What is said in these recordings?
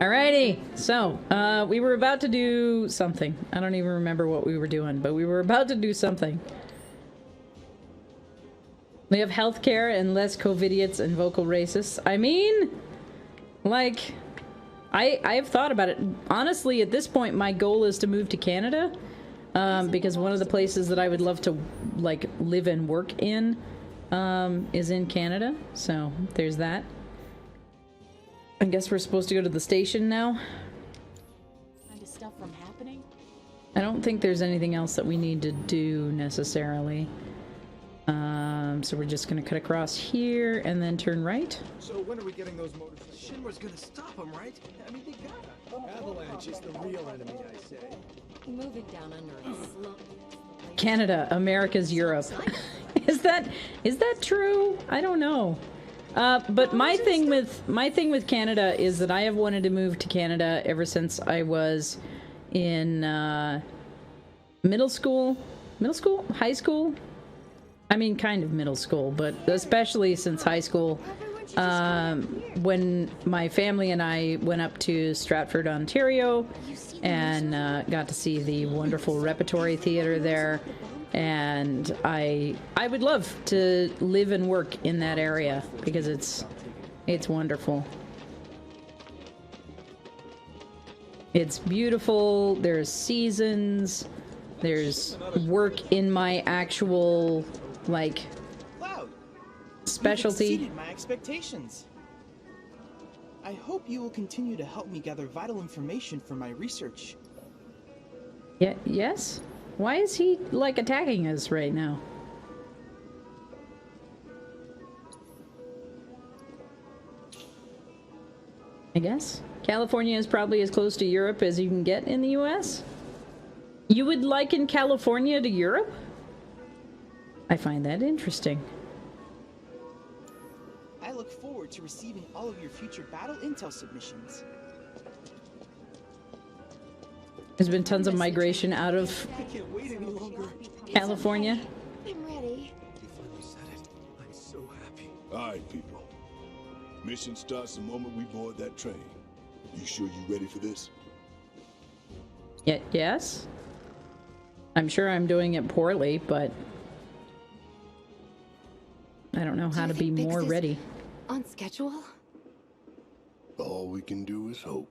Alrighty, so, we were about to do something. I don't even remember what we were doing, but we were about to do something. We have healthcare and less COVIDiots and vocal racists. I mean, like, I've thought about it. Honestly, at this point, my goal is to move to Canada, because one of the places that I would love to, like, live and work in, is in Canada. So, there's that. I guess we're supposed to go to the station now. Kind of stuff from happening? I don't think there's anything else that we need to do necessarily. So we're just gonna cut across here and then turn right. So when are we getting those motorcycles? Shinra's gonna stop them, right? I mean, they gotta. Avalanche is the real enemy, I say. Moving down under a slope. Canada, America's Europe. Is that true? I don't know. But my thing with Canada is that I have wanted to move to Canada ever since I was in middle school, high school. I mean, kind of middle school, but especially since high school, when my family and I went up to Stratford, Ontario, and got to see the wonderful repertory theater there. And I would love to live and work in that area because it's wonderful. It's beautiful. There's seasons. There's work in my actual, like, specialty. You've exceeded my expectations. I hope you will continue to help me gather vital information for my research. Yeah. Yes. Why is he, like, attacking us right now? I guess. California is probably as close to Europe as you can get in the US? You would liken California to Europe? I find that interesting. I look forward to receiving all of your future battle intel submissions. There's been tons of migration out of California. I'm ready. You finally said it. I'm so happy. Alright, people. Mission starts the moment we board that train. You sure you ready for this? Yes? I'm sure I'm doing it poorly, but I don't know how to be more ready. On schedule? All we can do is hope.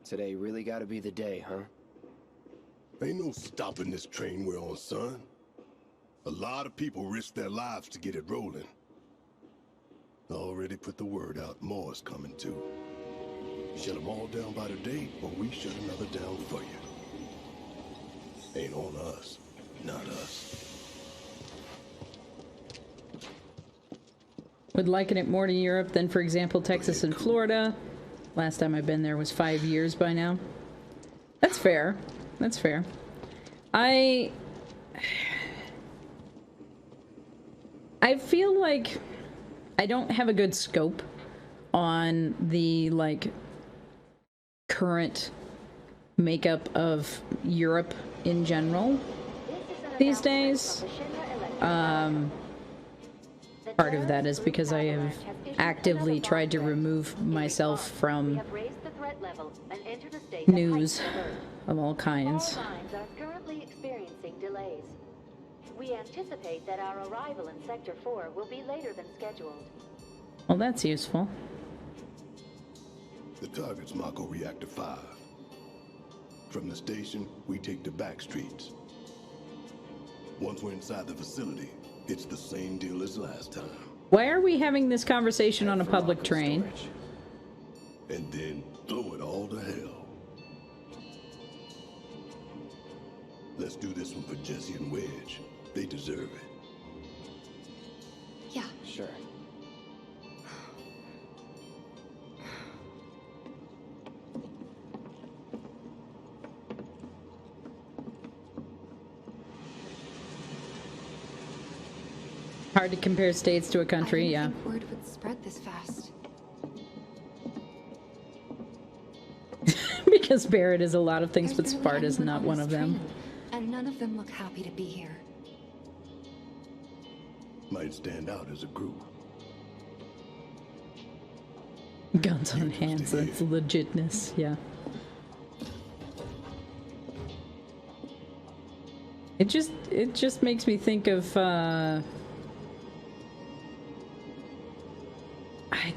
Today really gotta be the day, huh? Ain't no stopping this train we're on, son. A lot of people risk their lives to get it rolling. Already put the word out, more is coming too. Shut them all down by today, or we shut another down for you. Ain't on us, not us. Would liken it more to Europe than, for example, Texas and Florida. Last time I've been there was 5 years by now. That's fair. That's fair. I feel like I don't have a good scope on the, like, current makeup of Europe in general these days. Part of that is because I have actively tried to remove myself from news of all kinds. We anticipate that our arrival in Sector 4 will be later than scheduled. Well, that's useful. The target's Mako Reactor 5. From the station, we take the back streets. Once we're inside the facility, it's the same deal as last time. Why are we having this conversation on a public train? And then blow it all to hell. Let's do this one for Jesse and Wedge. They deserve it. Yeah. Sure. Hard to compare states to a country, yeah. I didn't think word would spread this fast. Because Barrett is a lot of things, but Sparta's not one of them. And none of them look happy to be here. Might stand out as a group. Guns on hands, that's legitness, yeah. It just makes me think of, I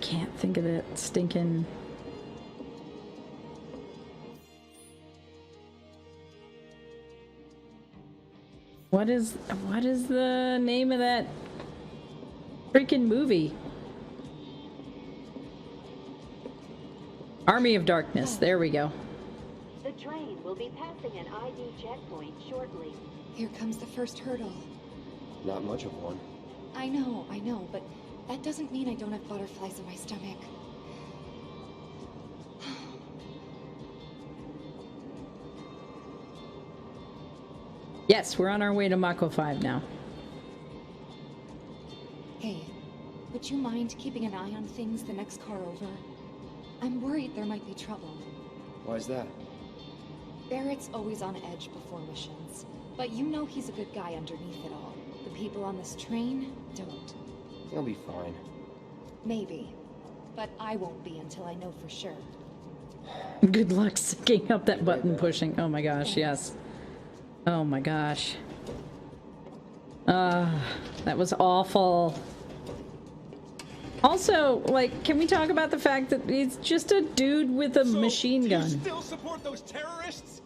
can't think of that stinking... What is the name of that freaking movie? Army of Darkness, there we go. The train will be passing an ID checkpoint shortly. Here comes the first hurdle. Not much of one. I know, but that doesn't mean I don't have butterflies in my stomach. Yes, we're on our way to Mako 5 now. Hey, would you mind keeping an eye on things the next car over? I'm worried there might be trouble. Why's that? Barrett's always on edge before missions, but you know he's a good guy underneath it all. The people on this train don't. He'll be fine. Maybe, but I won't be until I know for sure. Good luck sticking up that button pushing. Oh my gosh, yes. Oh my gosh. That was awful. Also, like, can we talk about the fact that he's just a dude with a machine gun? Do you still support those terrorists?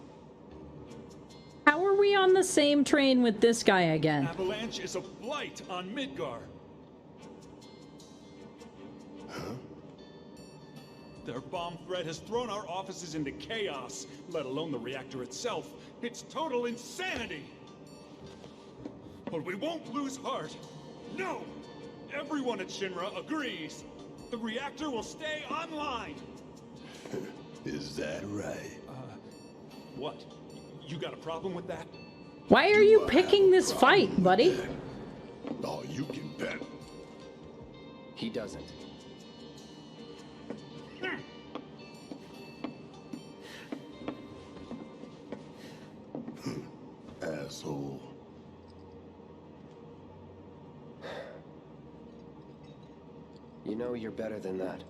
How are we on the same train with this guy again? Avalanche is a blight on Midgar. Their bomb threat has thrown our offices into chaos, let alone the reactor itself. It's total insanity! But we won't lose heart. No! Everyone at Shinra agrees. The reactor will stay online. Is that right? What? You got a problem with that? Why are you picking this fight, buddy? Oh, you can bet. He doesn't. Asshole. You know you're better than that.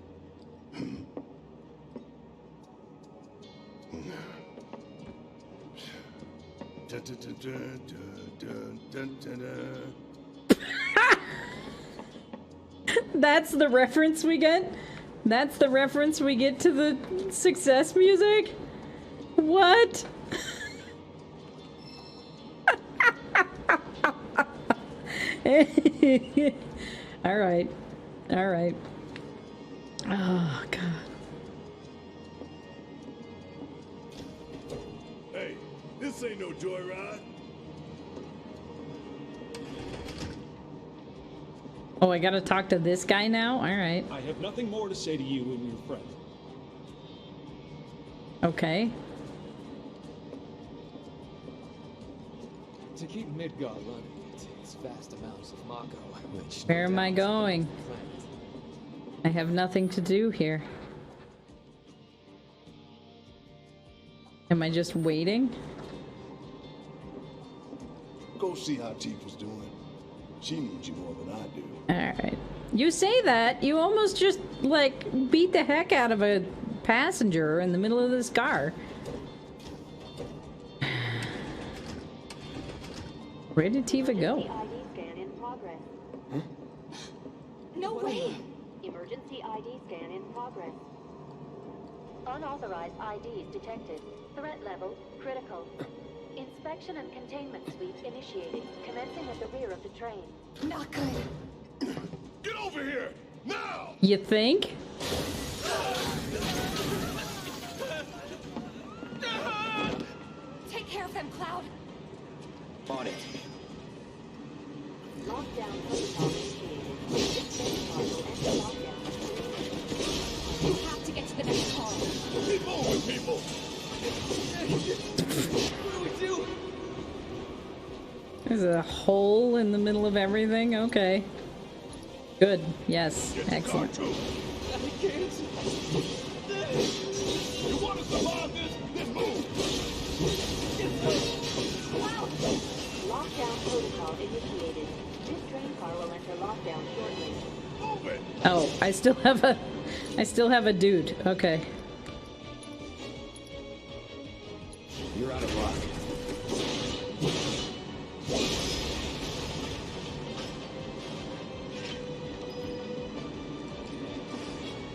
That's the reference we get? That's the reference we get to the success music? What? Alright. Alright. Oh, God. Hey, this ain't no joyride. Oh, I gotta talk to this guy now? Alright. I have nothing more to say to you and your friend. Okay. To keep Midgar running, it takes vast amounts of Mako, which... Where am I going? I have nothing to do here. Am I just waiting? Go see how Tifa's doing. She needs you more than I do. Alright. You say that, you almost just, like, beat the heck out of a passenger in the middle of this car. Where did Tifa go? ID scan in progress. No way! Emergency ID scan in progress. Unauthorized IDs detected. Threat level critical. Inspection and containment sweep initiating, commencing at the rear of the train. Not good. Get over here! Now! You think? Take care of them, Cloud. On it. Lockdown protocol initiated. This train car will enter lockdown. You have to get to the next car. Keep moving, people! What do we do? There's a hole in the middle of everything? Okay. Good. Yes. Excellent. You want to survive this? Then move! Lockdown protocol initiated. This train car will enter lockdown shortly. Move it! Oh, I still have a I still have a dude. Okay. You're out of luck.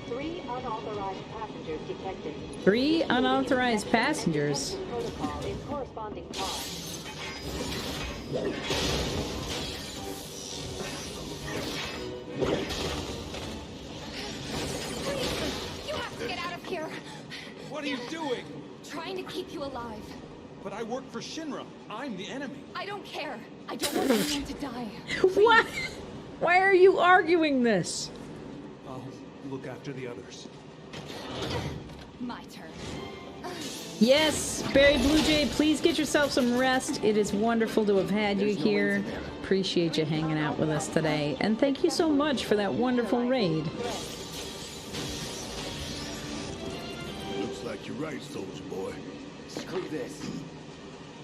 Three unauthorized passengers detected. 3 unauthorized passengers. Protocol in corresponding car. You have to get out of here! What are you doing? Trying to keep you alive. But I work for Shinra. I'm the enemy. I don't care. I don't want anyone to die. What? Why are you arguing this? I'll look after the others. My turn. Yes, Barry Blue Jay, please get yourself some rest. It is wonderful to have had you here. Appreciate you hanging out with us today. And thank you so much for that wonderful raid. Looks like you're right, soldier boy. Screw this.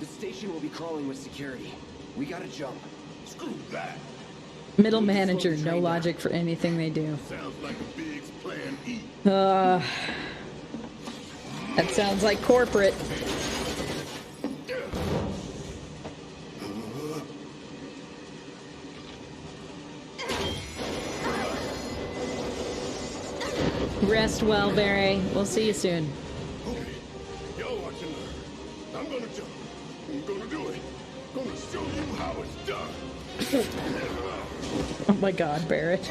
The station will be crawling with security. We gotta jump. Screw that. Middle manager, no logic for anything they do. Sounds like a Biggs plan E. That sounds like corporate. Rest well, Barry. We'll see you soon. Okay, y'all watch and learn. I'm gonna jump. I'm gonna do it. Gonna show you how it's done. Oh my god, Barrett.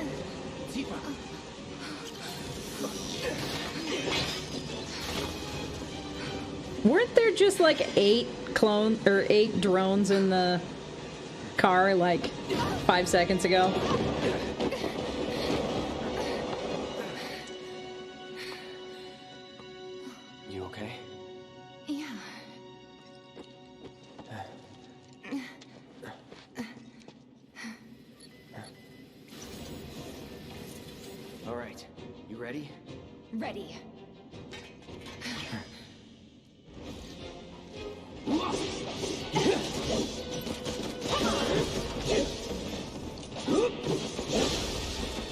Weren't there just like 8 drones in the car like 5 seconds ago? You okay? Yeah. All right. You ready? Ready.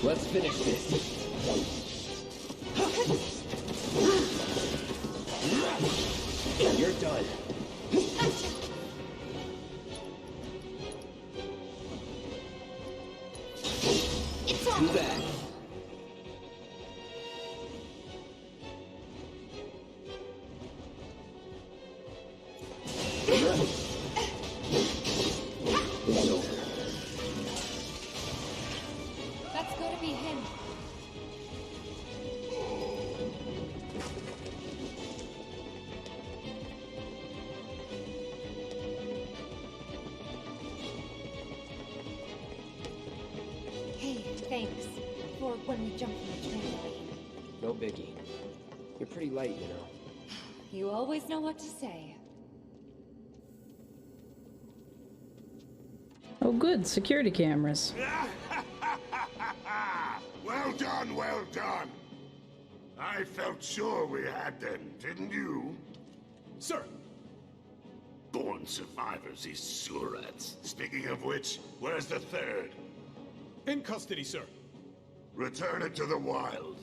Let's finish this. You're done. It's Do on. that. It's over. That's gotta be him. Hey, thanks. For when we jump from the trampoline. No biggie. You're pretty light, you know. You always know what to say. Oh good, security cameras. Well done, well done. I felt sure we had them, didn't you? Sir! Born survivors, these surats. Speaking of which, where's the third? In custody, sir. Return it to the wild.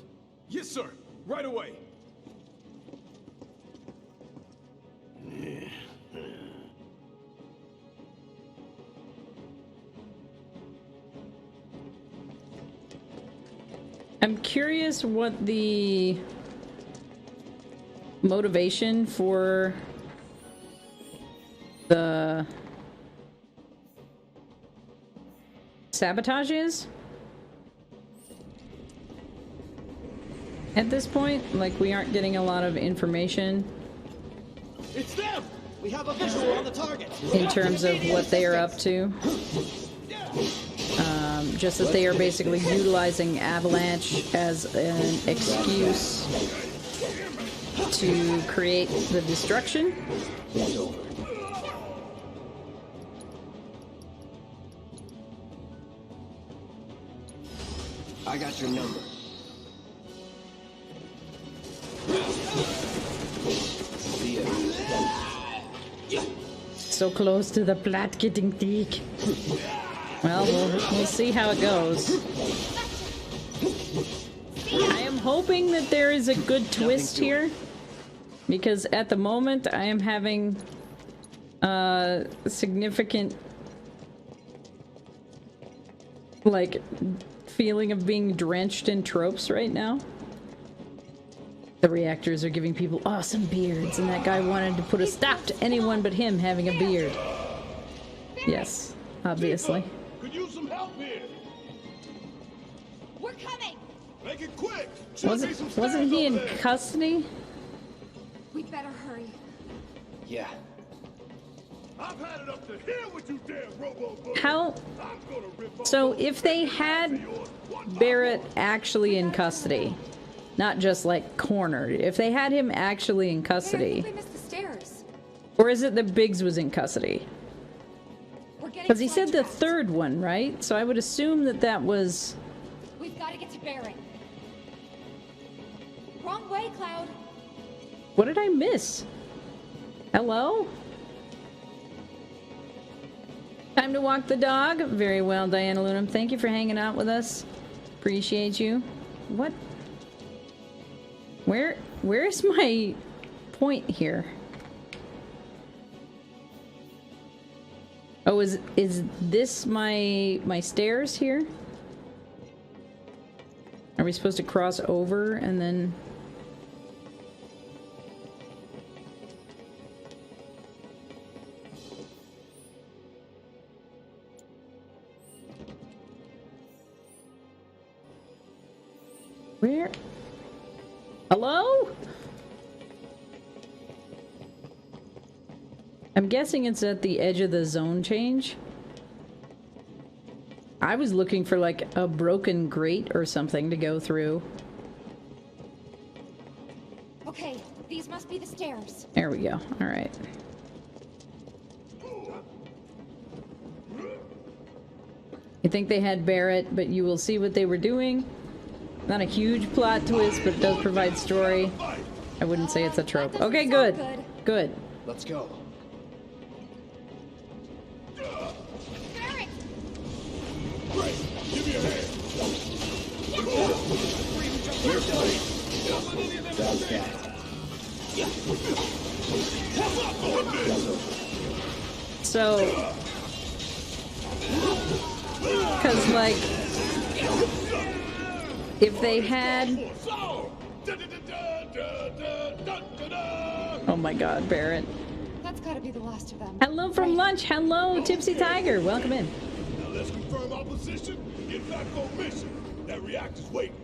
Yes, sir. Right away. I'm curious what the motivation for the sabotage is at this point. Like, we aren't getting a lot of information It's them! We have a visual on the target. in terms of what they are up to. Just that they are basically utilizing Avalanche as an excuse to create the destruction. It's over. I got your number. See ya. So close to the plot getting thick. Well, we'll see how it goes. I am hoping that there is a good twist here, because at the moment I am having significant like feeling of being drenched in tropes right now. The reactors are giving people awesome beards, and that guy wanted to put a stop to anyone but him having a beard. Yes, obviously. Could use some help here. We're coming! Make it quick. Wasn't he in custody? We'd better hurry. Yeah. I've had it up to here with you damn robo. How? So if they had Barrett actually in custody, not just like cornered, if they had him actually in custody, We missed the stairs. or is it that Biggs was in custody? We're getting Because he said the sidetracked. third one, right? So I would assume that that was... We've got to get to Barrett. Wrong way, Cloud. What did I miss? Hello? Time to walk the dog? Very well, Diana Lunam. Thank you for hanging out with us. Appreciate you. What? Where's my point here? Oh, is this my stairs here? Are we supposed to cross over and then... Where? Hello? I'm guessing it's at the edge of the zone change. I was looking for like a broken grate or something to go through. Okay, these must be the stairs. There we go. All right. You think they had Barrett, but you will see what they were doing. Not a huge plot twist, but it does provide story. I wouldn't say it's a trope. That doesn't Okay, sound good. Good. Let's go. Barrett! Give me a hand. We're done. That's that. So, because like, if they had, oh my God, Barrett. That's gotta be the last of them. Hello from lunch. Hello, Tipsy Tiger. Welcome in. Now let's confirm our position and get back on mission. That reactor's waiting.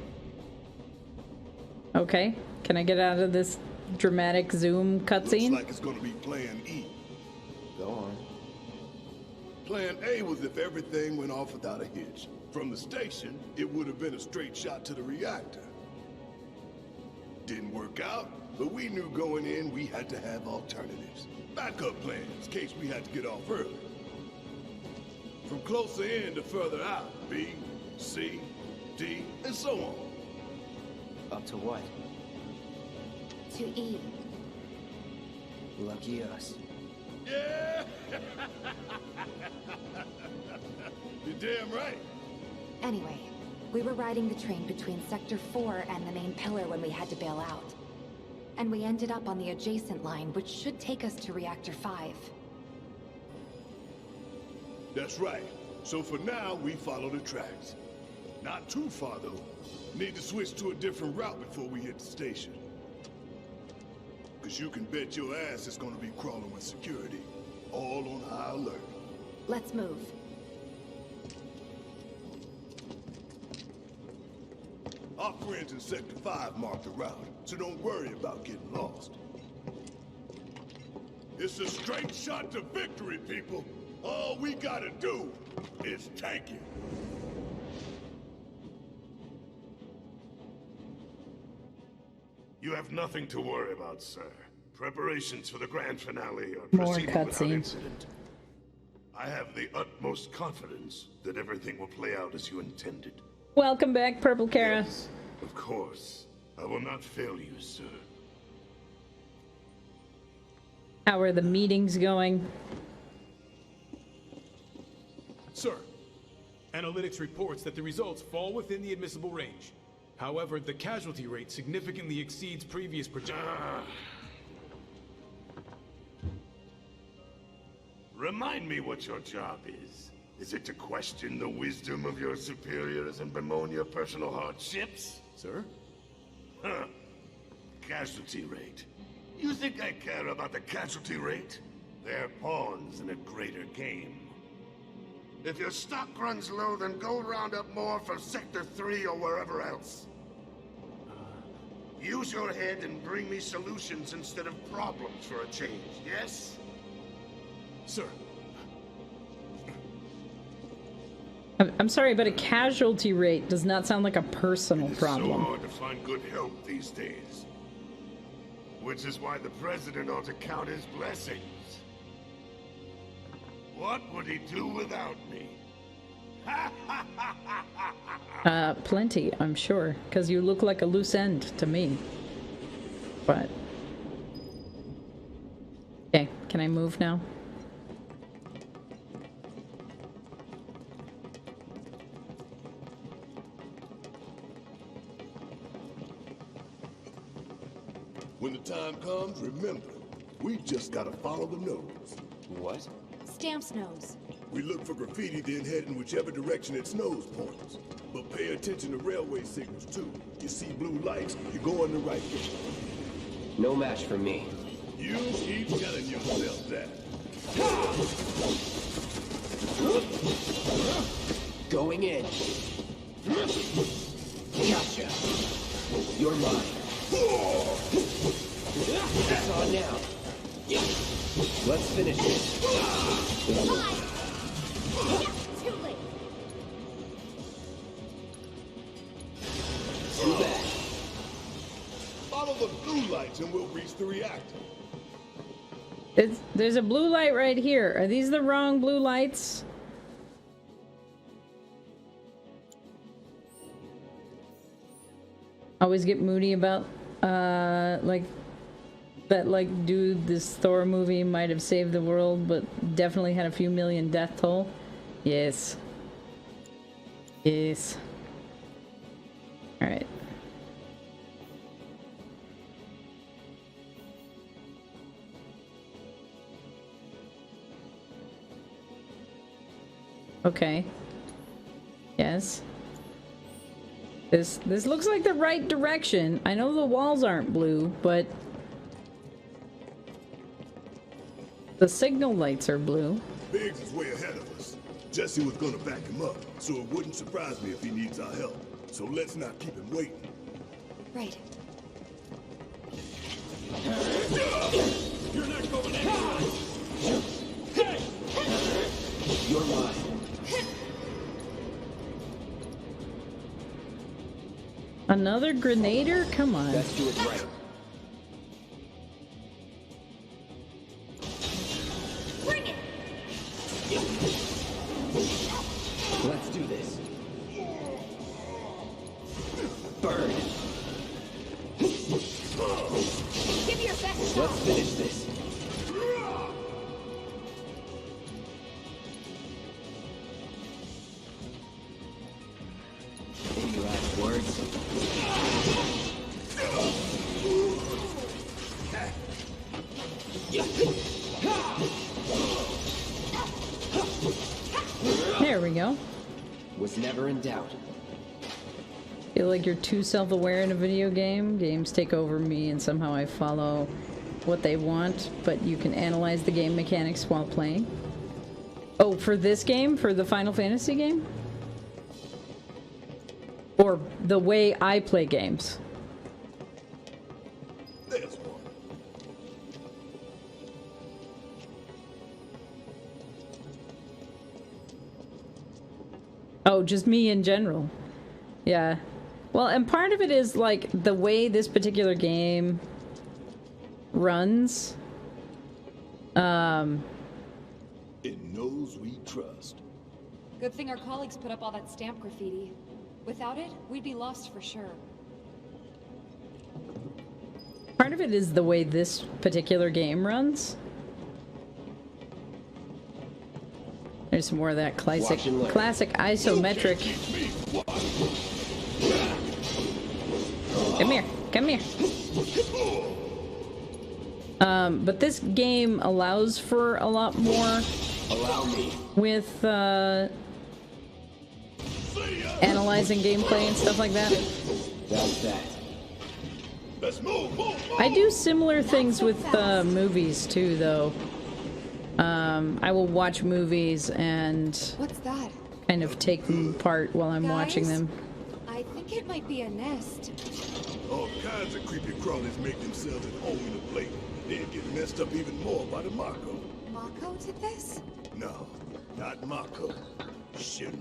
Okay, can I get out of this dramatic zoom cutscene? Looks like it's gonna be Plan E. Go on. Plan A was if everything went off without a hitch. From the station, it would have been a straight shot to the reactor. Didn't work out, but we knew going in we had to have alternatives. Backup plans, in case we had to get off early. From closer in to further out, B, C, D, and so on. Up to what? To E. Lucky us. Yeah! You're damn right. Anyway, we were riding the train between Sector 4 and the main pillar when we had to bail out. And we ended up on the adjacent line, which should take us to Reactor 5. That's right. So for now, we follow the tracks. Not too far, though. Need to switch to a different route before we hit the station. Because you can bet your ass it's gonna be crawling with security. All on high alert. Let's move. Our friends in Sector 5 marked the route, so don't worry about getting lost. It's a straight shot to victory, people. All we gotta do is tank it. You have nothing to worry about, sir. Preparations for the grand finale are More proceeding without cutscene. incident. I have the utmost confidence that everything will play out as you intended. Welcome back, Purple Kara. Yes, of course. I will not fail you, sir. How are the meetings going? Sir, analytics reports that the results fall within the admissible range. However, the casualty rate significantly exceeds previous projections. Remind me what your job is. Is it to question the wisdom of your superiors and bemoan your personal hardships? Sir? Huh. Casualty rate. You think I care about the casualty rate? They're pawns in a greater game. If your stock runs low, then go round up more for Sector 3 or wherever else. Use your head and bring me solutions instead of problems for a change, yes? Sir. I'm sorry, but a casualty rate does not sound like a personal problem. It's so hard to find good help these days. Which is why the President ought to count his blessings. What would he do without me? Plenty, I'm sure, because you look like a loose end to me. But... Okay, can I move now? When the time comes, remember, we just gotta follow the nose. What? Stamp's nose. We look for graffiti, then head in whichever direction its nose points. But pay attention to railway signals, too. You see blue lights, you're going the right way. No match for me. You keep telling yourself that. Going in. Gotcha. You're mine. It's on now. Let's finish this. Too late. Too bad. Follow the blue lights and we'll reach the reactor. There's a blue light right here. Are these the wrong blue lights? Always get moody about, like, that, like, dude, this Thor movie might have saved the world, but definitely had a few million death toll. Yes. Yes. Alright. Okay. Yes. This looks like the right direction. I know the walls aren't blue, but the signal lights are blue. Biggs is way ahead of us. Jesse was gonna back him up, so it wouldn't surprise me if he needs our help. So let's not keep him waiting. Right. You're not going anywhere! You're mine. Another grenader? Come on. Let's do it right. Bring it! Let's do this. Burn. Give your best shot! Let's finish this. Any last words? There we go. Was never in doubt. Feel like you're too self-aware in a video game. Games take over me and somehow I follow what they want, but you can analyze the game mechanics while playing. Oh, for this game? For the Final Fantasy game? Or the way I play games? There's one. Oh, just me in general. Yeah. Well, and part of it is, like, the way this particular game runs. It knows we trust. Good thing our colleagues put up all that stamp graffiti. Without it, we'd be lost for sure. Part of it is the way this particular game runs. There's some more of that classic isometric. Come here. Come here. But this game allows for a lot more. Allow me. With, analyzing gameplay and stuff like that. That's that. Let's move. I do similar things with movies too, though. I will watch movies and What's that? kind of take them apart while I'm watching them. I think it might be a nest. All kinds of creepy crawlies make themselves at home in a plate. They'll get messed up even more by the Mako. Mako did this? No, not Mako. Shinra.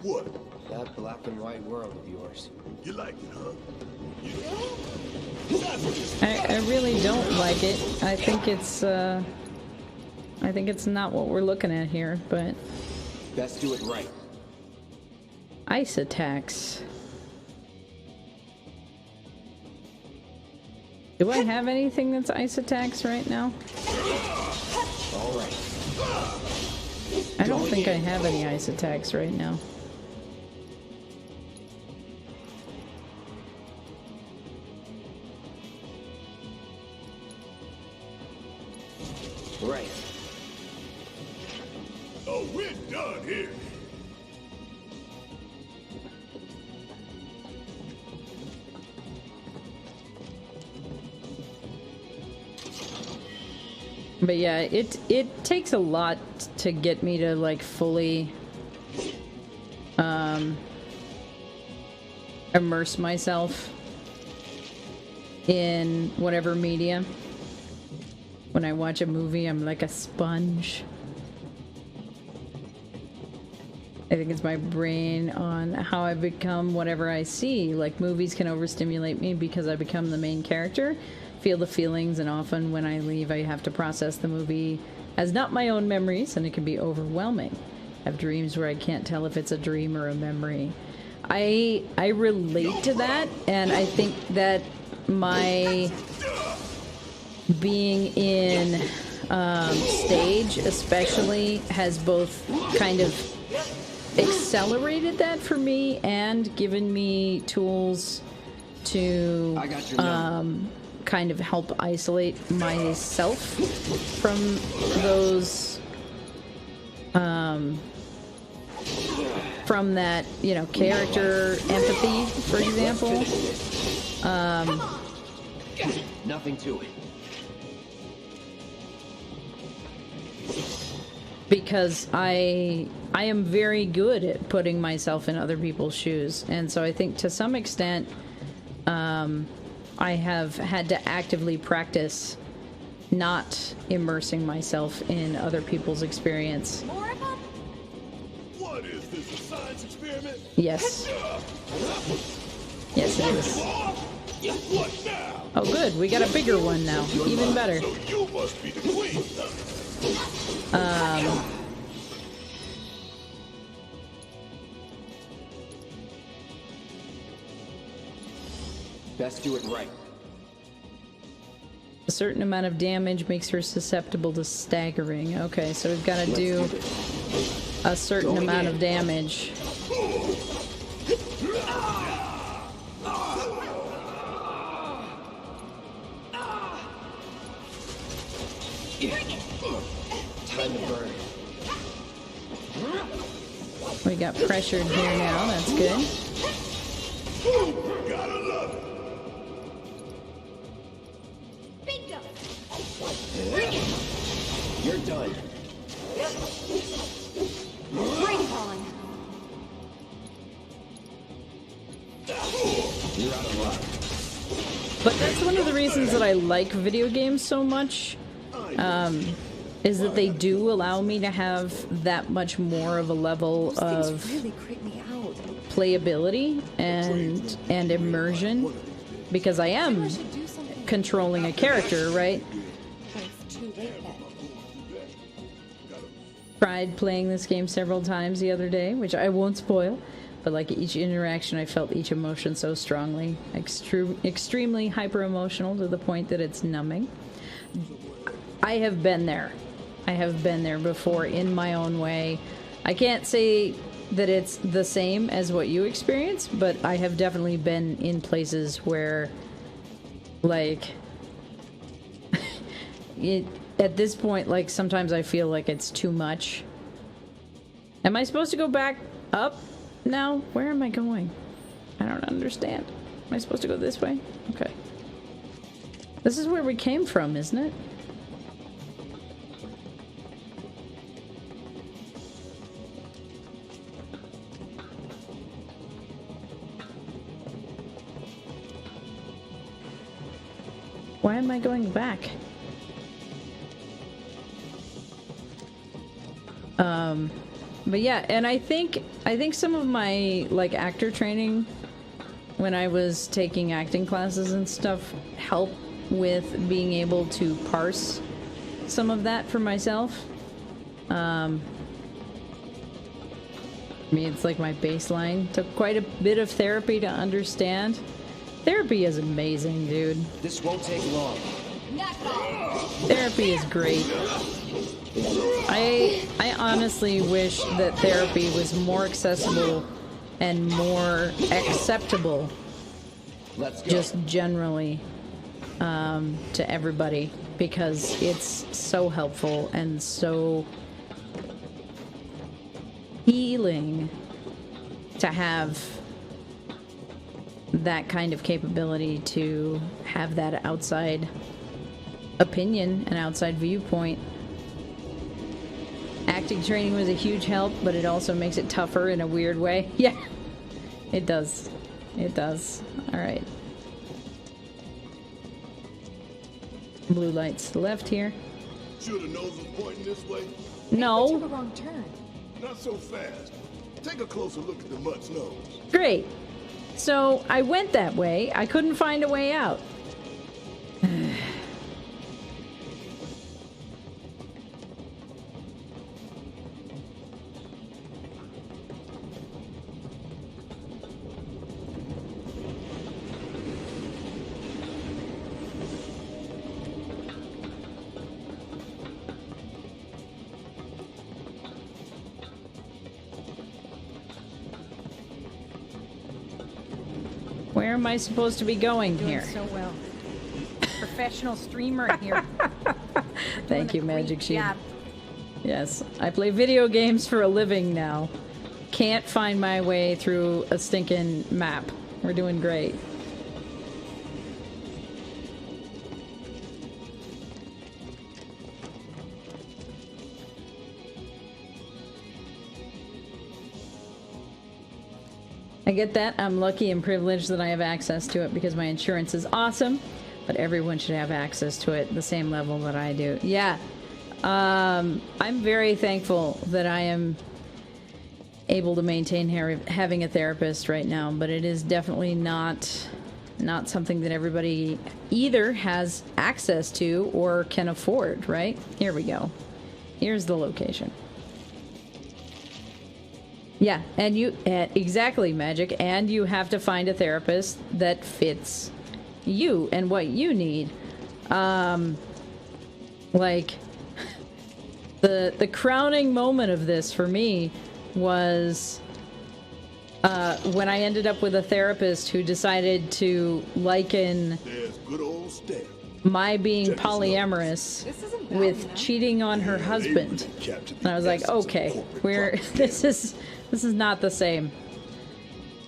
What? That black and white world of yours. You like it, huh? I really don't like it. I think it's not what we're looking at here, but Best do it right. ice attacks. Do I have anything that's ice attacks right now? All right. I don't think I have any ice attacks right now. Right. Oh, we're done here. But yeah, it takes a lot to get me to like fully immerse myself in whatever media. When I watch a movie, I'm like a sponge. I think it's my brain on how I become whatever I see. Like, movies can overstimulate me because I become the main character, feel the feelings, and often when I leave, I have to process the movie as not my own memories, and it can be overwhelming. I have dreams where I can't tell if it's a dream or a memory. I relate to that, and I think that my being in stage especially has both kind of accelerated that for me and given me tools to kind of help isolate myself from those from that, you know, character empathy, for example. Nothing to it. Because I am very good at putting myself in other people's shoes, and so I think to some extent I have had to actively practice not immersing myself in other people's experience. More of them? What is this, a science experiment? Yes. Yes, it is. What now? Oh good, we got a bigger one now. Even better. So you must be the queen. Best do it right. A certain amount of damage makes her susceptible to staggering. Okay, so we've got to do a certain amount of damage. Time to burn. We got pressured here now, that's good. Gotta love it. Bingo! You're done. Bring it on! You're out of luck. But that's one of the reasons that I like video games so much, is that they do allow me to have that much more of a level of Really creep me out. playability and immersion, because I am controlling a character, right? But it's too late then. Tried playing this game several times the other day, which I won't spoil, but like each interaction I felt each emotion so strongly, extremely hyper emotional to the point that it's numbing. I have been there. I have been there before in my own way. I can't say that it's the same as what you experience, but I have definitely been in places where, like, at this point, like, sometimes I feel like it's too much. Am I supposed to go back up now? Where am I going? I don't understand. Am I supposed to go this way? Okay. This is where we came from, isn't it? Why am I going back? But yeah, and I think some of my, like, actor training when I was taking acting classes and stuff help with being able to parse some of that for myself. I mean, it's like my baseline. Took quite a bit of therapy to understand. Therapy is amazing, dude. This won't take long. Therapy is great. I honestly wish that therapy was more accessible and more acceptable, just generally, to everybody, because it's so helpful and so healing to have that kind of capability, to have that outside opinion and outside viewpoint. Acting training was a huge help, but it also makes it tougher in a weird way. Yeah, it does. It does. All right. Blue lights to the left here. Sure the nose was pointing this way? No. We took a wrong turn. Not so fast. Take a closer look at the mutt's nose. Great. So I went that way. I couldn't find a way out. Where am I supposed to be going here? So well. Professional streamer here. Thank you, Magic Sheep. job. Yes, I play video games for a living now. Can't find my way through a stinking map. We're doing great. I get that. I'm lucky and privileged that I have access to it because my insurance is awesome, but everyone should have access to it the same level that I do. Yeah. I'm very thankful that I am able to maintain having a therapist right now, but it is definitely not something that everybody either has access to or can afford, right? Here we go. Here's the location. Yeah, and you exactly, Magic, and you have to find a therapist that fits you and what you need. Like the crowning moment of this for me was when I ended up with a therapist who decided to liken my being polyamorous with cheating on her husband. And I was like, okay, this is not the same.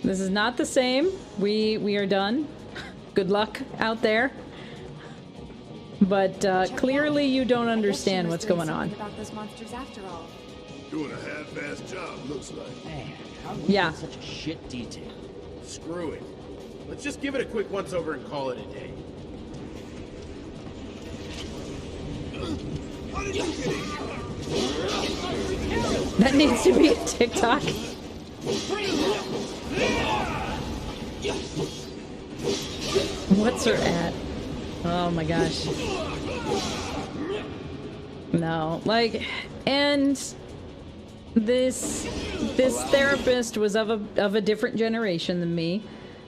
This is not the same. We are done. Good luck out there. But clearly you don't understand what's going on. About those monsters after all. Doing a half-assed job, looks like. Man, how do you Yeah. get such a shit detail? Screw it. Let's just give it a quick once-over and call it a day. That needs to be a TikTok. What's her at? Oh my gosh. No, like, and this therapist was of a different generation than me,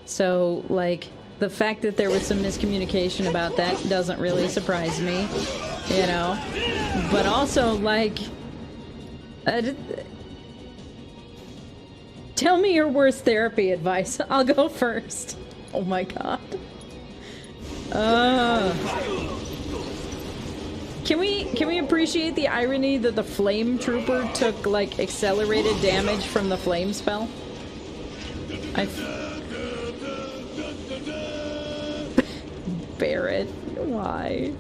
so like the fact that there was some miscommunication about that doesn't really surprise me, you know. But also, like, Tell me your worst therapy advice. I'll go first. Oh my god. Can we appreciate the irony that the flame trooper took like accelerated damage from the flame spell? Barrett, why?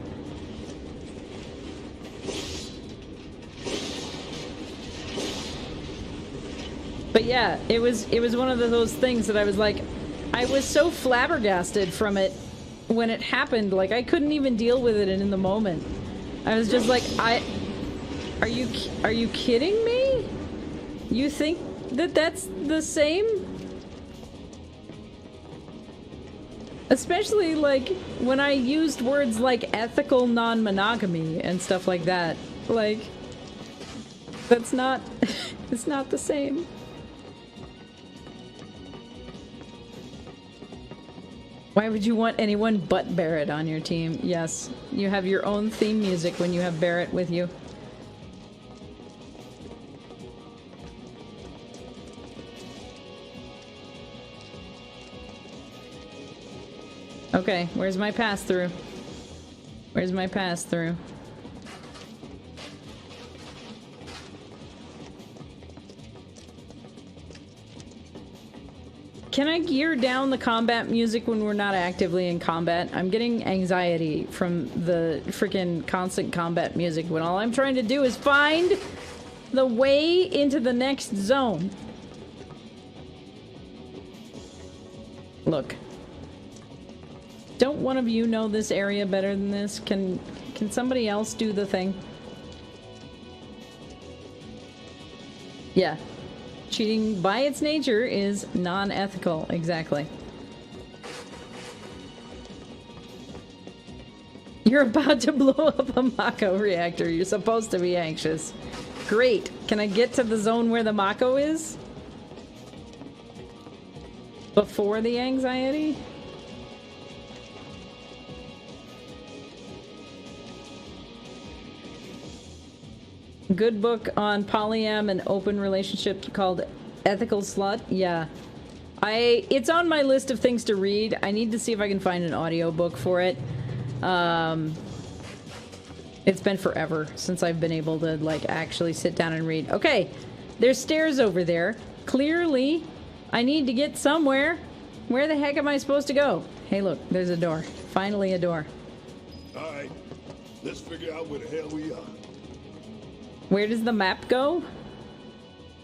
But yeah, it was one of those things that I was like, I was so flabbergasted from it when it happened. Like I couldn't even deal with it in the moment. I was just like, are you kidding me? You think that that's the same? Especially like when I used words like ethical non-monogamy and stuff like that. Like that's not it's not the same. Why would you want anyone but Barrett on your team? Yes, you have your own theme music when you have Barrett with you. Okay, where's my pass-through? Where's my pass-through? Can I gear down the combat music when we're not actively in combat? I'm getting anxiety from the freaking constant combat music when all I'm trying to do is find the way into the next zone. Look. Don't one of you know this area better than this? Can somebody else do the thing? Yeah. Cheating by its nature is non-ethical. Exactly. You're about to blow up a Mako reactor. You're supposed to be anxious. Great. Can I get to the zone where the Mako is? Before the anxiety? Good book on polyam and open relationships called Ethical Slut. Yeah. It's on my list of things to read. I need to see if I can find an audiobook for it. It's been forever since I've been able to like actually sit down and read. Okay, there's stairs over there. Clearly, I need to get somewhere. Where the heck am I supposed to go? Hey, look, there's a door. Finally a door. All right, let's figure out where the hell we are. Where does the map go?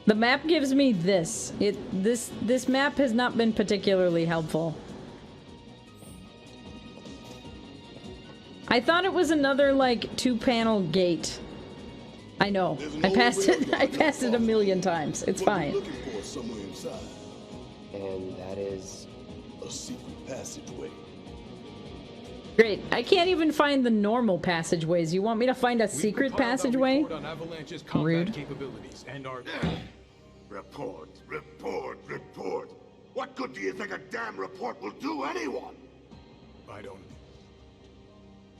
The map gives me this. This map has not been particularly helpful. I thought it was another like 2-panel gate. I know. I passed it. I passed it a million times. It's fine. What are we looking for somewhere inside? And that is a secret passageway. Great. I can't even find the normal passageways. You want me to find a secret passageway? Rude. Capabilities and our Report, report, report. What good do you think a damn report will do anyone? I don't.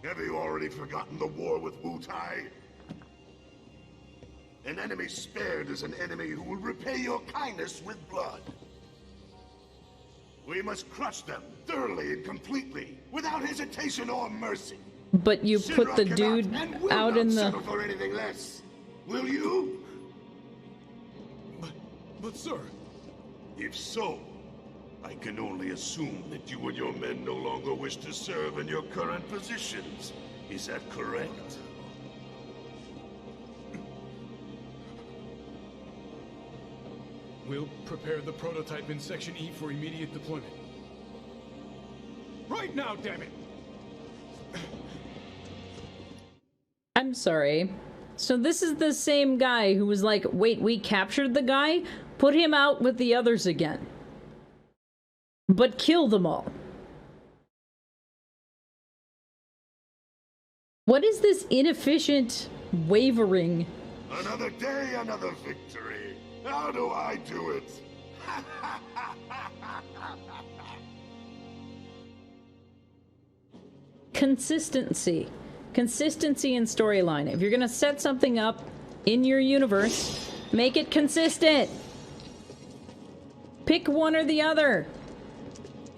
Have you already forgotten the war with Wu-Tai? An enemy spared is an enemy who will repay your kindness with blood. We must crush them thoroughly and completely, without hesitation or mercy. But you put the dude out in the... settle for anything less. Will you? But sir... If so, I can only assume that you and your men no longer wish to serve in your current positions. Is that correct? We'll prepare the prototype in Section E for immediate deployment. Right now, damn it! I'm sorry. So this is the same guy who was like, wait, we captured the guy? Put him out with the others again. But kill them all. What is this inefficient wavering? Another day, another victory. How do I do it? Consistency. Consistency in storyline. If you're gonna set something up in your universe, make it consistent. Pick one or the other.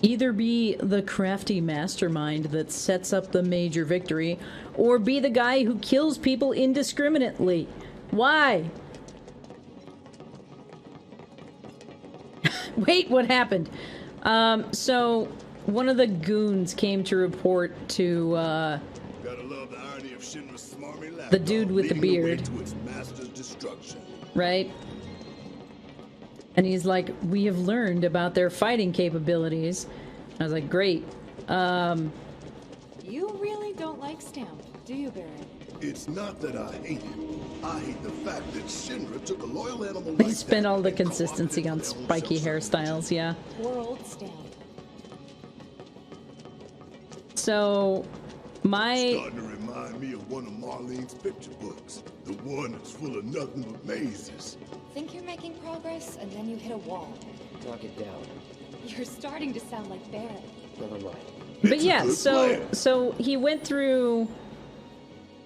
Either be the crafty mastermind that sets up the major victory, or be the guy who kills people indiscriminately. Why? Wait, what happened? So one of the goons came to report to Gotta love the irony of Shinra's smarmy lapdog, the dude with the leading way beard, to its master's destruction. right? And he's like, we have learned about their fighting capabilities. I was like, great. You really don't like Stamp, do you, Barrett? It's not that I hate him. I hate the fact that Shinra took a loyal animal They like spent that all the and consistency on co-opted spiky their own hairstyles, yeah. Poor old Stamp. So, my... Starting to remind me of one of Marlene's picture books. The one that's full of nothing but mazes. Think you're making progress, and then you hit a wall. Talk it down. You're starting to sound like Barrett. Never mind. But yeah, so he went through...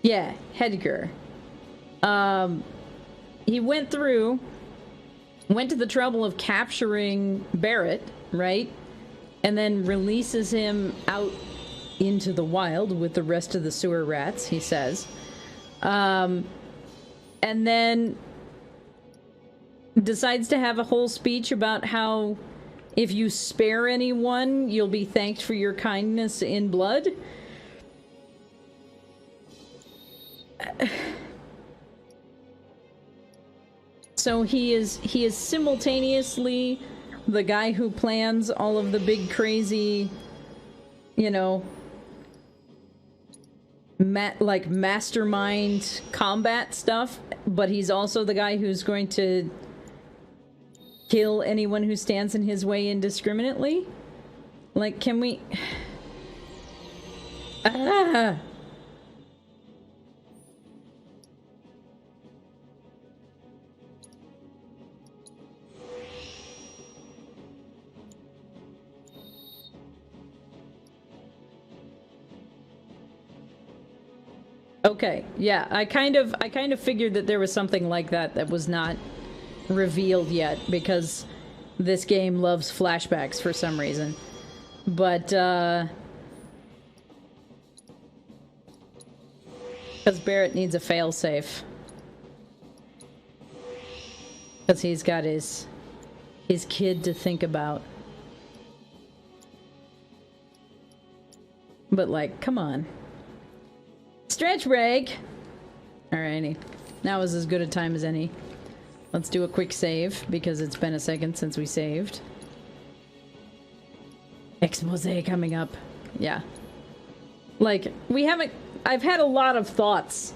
Yeah, Hedger. He went to the trouble of capturing Barrett, right? And then releases him out into the wild with the rest of the sewer rats, he says. And then decides to have a whole speech about how if you spare anyone, you'll be thanked for your kindness in blood. So he is simultaneously the guy who plans all of the big crazy, you know, like mastermind combat stuff, but he's also the guy who's going to kill anyone who stands in his way indiscriminately. Like, can we... Ah! Okay, yeah, I kind of figured that there was something like that was not revealed yet, because this game loves flashbacks for some reason. But, because Barrett needs a failsafe. Because he's got his kid to think about. But, like, come on. Stretch break! Alrighty. Now is as good a time as any. Let's do a quick save, because it's been a second since we saved. Exposé coming up. Yeah. Like, we haven't... I've had a lot of thoughts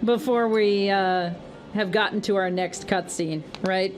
before we have gotten to our next cutscene, right?